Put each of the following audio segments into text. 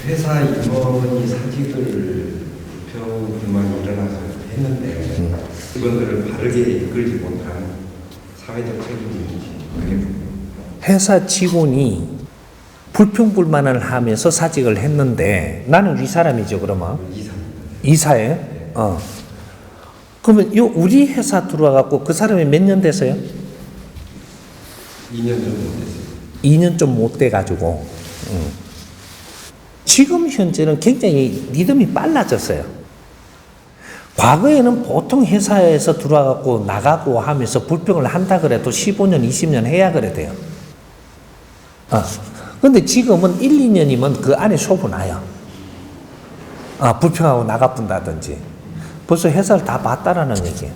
회사 임원이 사직을 불평불만이 일어나서 했는데 직원들을 바르게 이끌지 못한 사회적 책임이 있는지. 회사 직원이 불평불만을 하면서 사직을 했는데 나는 윗사람이죠. 그러면 이사예요? 네. 그러면 우리 회사 들어와갖고 그 사람이 몇 년 됐어요? 2년 정도 됐어요. 2년 좀 못 돼가지고 지금 현재는 굉장히 리듬이 빨라졌어요. 과거에는 보통 회사에서 들어와갖고 나가고 하면서 불평을 한다 그래도 15년, 20년 해야 그래 돼요. 근데 지금은 1, 2년이면 그 안에 소분나요. 불평하고 나가본다든지. 벌써 회사를 다 봤다라는 얘기예요.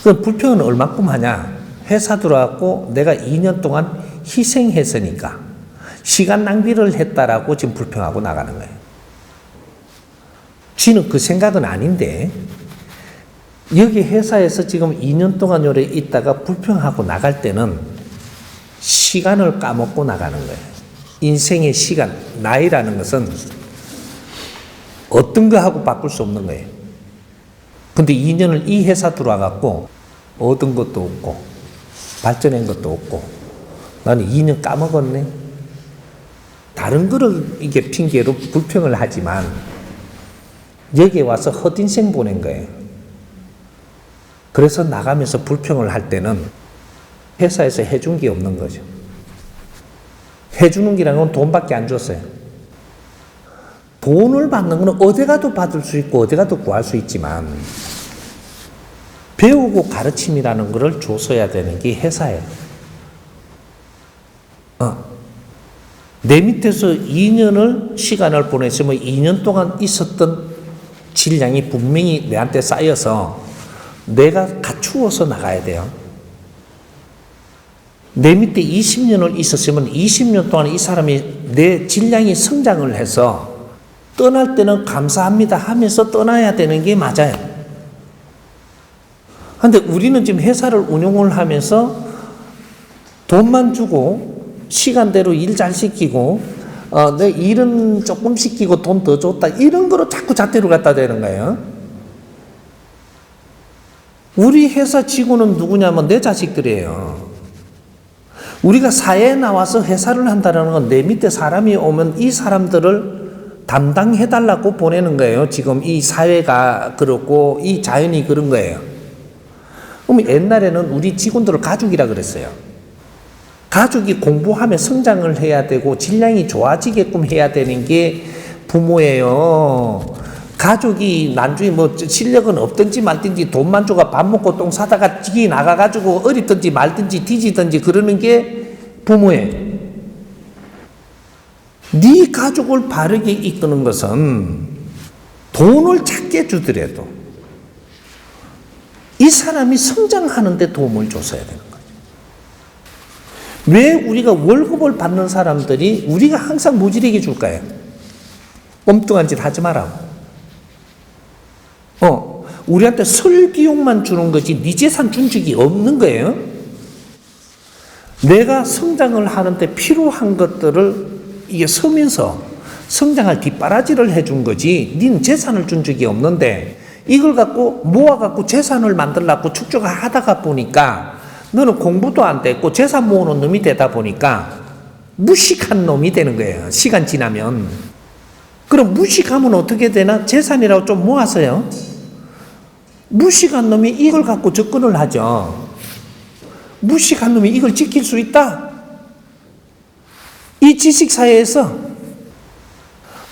그 불평은 얼마큼 하냐? 회사 들어왔고 내가 2년 동안 희생했으니까 시간 낭비를 했다라고 지금 불평하고 나가는 거예요. 지는 그 생각은 아닌데 여기 회사에서 지금 2년 동안 요래 있다가 불평하고 나갈 때는 시간을 까먹고 나가는 거예요. 인생의 시간, 나이라는 것은 어떤 거 하고 바꿀 수 없는 거예요. 근데 2년을 이 회사 들어와갖고 얻은 것도 없고 발전한 것도 없고 나는 2년 까먹었네. 다른 거를 이게 핑계로 불평을 하지만 여기에 와서 헛인생 보낸 거예요. 그래서 나가면서 불평을 할 때는 회사에서 해준 게 없는 거죠. 해주는 게라는 건 돈밖에 안 줬어요. 돈을 받는 건 어디 가도 받을 수 있고 어디 가도 구할 수 있지만 배우고 가르침이라는 것을 줬어야 되는 게 회사예요. 내 밑에서 2년을 시간을 보냈으면 2년 동안 있었던 질량이 분명히 내한테 쌓여서 내가 갖추어서 나가야 돼요. 내 밑에 20년을 있었으면 20년 동안 이 사람이 내 질량이 성장을 해서 떠날 때는 감사합니다 하면서 떠나야 되는 게 맞아요. 그런데 우리는 지금 회사를 운영을 하면서 돈만 주고 시간대로 일 잘 시키고 내 일은 조금 시키고 돈 더 줬다 이런 거로 자꾸 잣대로 갖다 대는 거예요. 우리 회사 직원은 누구냐면 내 자식들이에요. 우리가 사회에 나와서 회사를 한다는 건 내 밑에 사람이 오면 이 사람들을 담당해달라고 보내는 거예요. 지금 이 사회가 그렇고 이 자연이 그런 거예요. 그럼 옛날에는 우리 직원들을 가족이라 그랬어요. 가족이 공부하며 성장을 해야 되고 질량이 좋아지게끔 해야 되는 게 부모예요. 가족이 나중에 뭐 실력은 없든지 말든지 돈만 줘가 밥 먹고 똥 사다가 지기 나가가지고 어리든지 말든지 뒤지든지 그러는 게 부모예요. 네 가족을 바르게 이끄는 것은 돈을 작게 주더라도 이 사람이 성장하는 데 도움을 줬어야 되는 거예요. 왜 우리가 월급을 받는 사람들이 우리가 항상 무지르게 줄까요? 엉뚱한 짓 하지 마라고. 우리한테 설 비용만 주는 거지 네 재산 준 적이 없는 거예요. 내가 성장을 하는데 필요한 것들을 이게 서면서 성장할 뒷바라지를 해준 거지 니는 재산을 준 적이 없는데 이걸 갖고 모아갖고 재산을 만들려고 축적을 하다가 보니까 너는 공부도 안 됐고 재산 모으는 놈이 되다 보니까 무식한 놈이 되는 거예요. 시간 지나면. 그럼 무식하면 어떻게 되나? 재산이라고 좀 모아서요. 무식한 놈이 이걸 갖고 접근을 하죠. 무식한 놈이 이걸 지킬 수 있다? 이 지식사회에서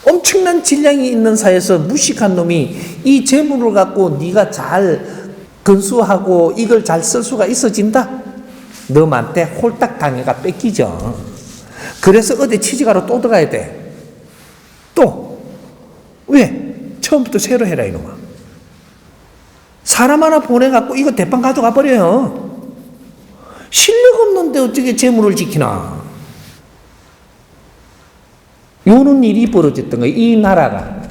엄청난 질량이 있는 사회에서 무식한 놈이 이 재물을 갖고 네가 잘 건수하고 이걸 잘 쓸 수가 있어진다? 너한테 홀딱 당해가 뺏기죠. 그래서 어디 취직하러 또 들어가야 돼. 또 왜? 처음부터 새로 해라 이놈아. 사람 하나 보내갖고 이거 대빵 가져가 버려요. 실력 없는데 어떻게 재물을 지키나. 요런 일이 벌어졌던 거예요. 이 나라가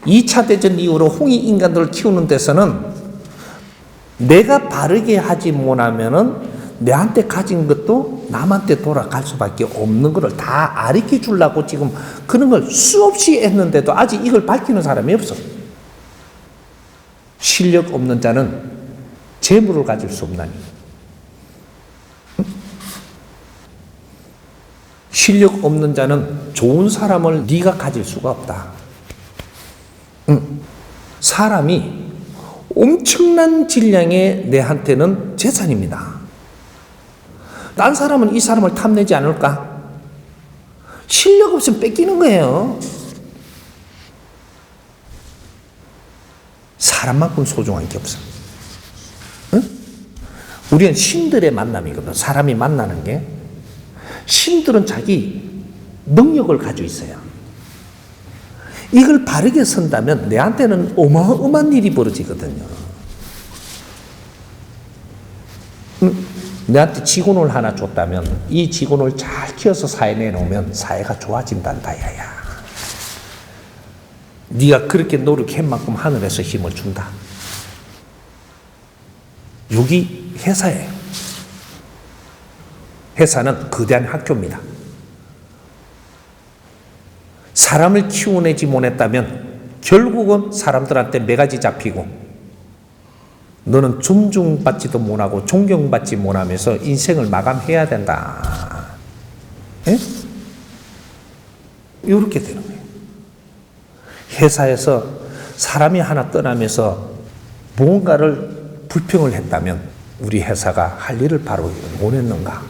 2차 대전 이후로 홍익 인간들을 키우는 데서는 내가 바르게 하지 못하면은 내한테 가진 것도 남한테 돌아갈 수밖에 없는 것을 다 가르쳐 주려고 지금 그런 걸 수없이 했는데도 아직 이걸 밝히는 사람이 없어. 실력 없는 자는 재물을 가질 수 없나니. 실력 없는 자는 좋은 사람을 네가 가질 수가 없다. 사람이 엄청난 질량의 내한테는 재산입니다. 딴 사람은 이 사람을 탐내지 않을까? 실력 없으면 뺏기는 거예요. 사람만큼 소중한 게 없어. 응? 우리는 신들의 만남이거든. 사람이 만나는 게. 신들은 자기 능력을 가지고 있어요. 이걸 바르게 선다면 내한테는 어마어마한 일이 벌어지거든요. 내한테 직원을 하나 줬다면 이 직원을 잘 키워서 사회에 내놓으면 사회가 좋아진단다 야야. 네가 그렇게 노력한 만큼 하늘에서 힘을 준다. 여기 회사예요. 회사는 거대한 학교입니다. 사람을 키워내지 못했다면 결국은 사람들한테 매가지 잡히고 너는 존중받지도 못하고 존경받지 못하면서 인생을 마감해야 된다. 예? 이렇게 되는 거예요. 회사에서 사람이 하나 떠나면서 무언가를 불평을 했다면 우리 회사가 할 일을 바로 못했는가?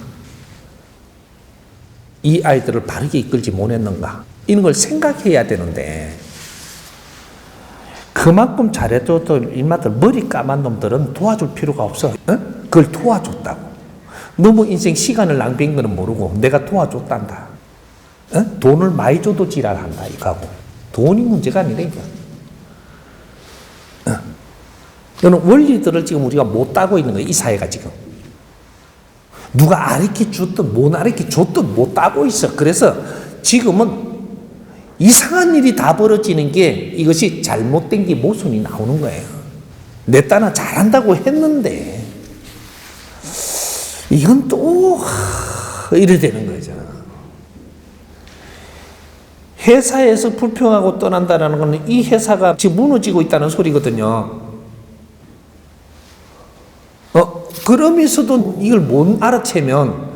이 아이들을 바르게 이끌지 못했는가? 이런 걸 생각해야 되는데 그만큼 잘해줘도 인마들 머리 까만 놈들은 도와줄 필요가 없어. 어? 그걸 도와줬다고. 너무 인생 시간을 낭비한 거는 모르고 내가 도와줬단다. 어? 돈을 많이 줘도 지랄한다 이거하고. 돈이 문제가 아니라니까. 어. 이런 원리들을 지금 우리가 못 따고 있는 거야. 이 사회가 지금. 누가 가르쳐 줬든 못 가르쳐 줬든 못 따고 있어. 그래서 지금은 이상한 일이 다 벌어지는 게 이것이 잘못된 게 모순이 나오는 거예요. 내 딸은 잘한다고 했는데 이건 또 이래 되는 거죠. 회사에서 불평하고 떠난다는 것은 이 회사가 지금 무너지고 있다는 소리거든요. 그러면서도 이걸 못 알아채면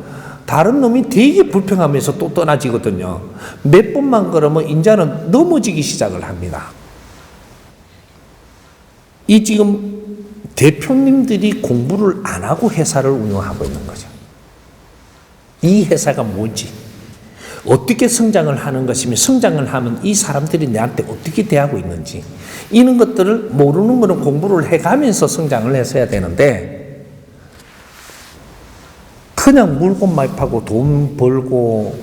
다른 놈이 되게 불평하면서 또 떠나지거든요. 몇 번만 그러면 인자는 넘어지기 시작을 합니다. 이 지금 대표님들이 공부를 안 하고 회사를 운영하고 있는 거죠. 이 회사가 뭔지, 어떻게 성장을 하는 것이며 성장을 하면 이 사람들이 내한테 어떻게 대하고 있는지 이런 것들을 모르는 거는 공부를 해가면서 성장을 했어야 되는데 그냥 물건 많이 파고 돈 벌고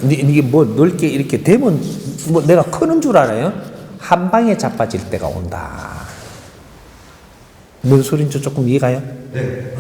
이게 뭐 넓게 이렇게 되면 뭐 내가 크는 줄 알아요? 한 방에 자빠질 때가 온다. 뭔 소린지 조금 이해가요? 네.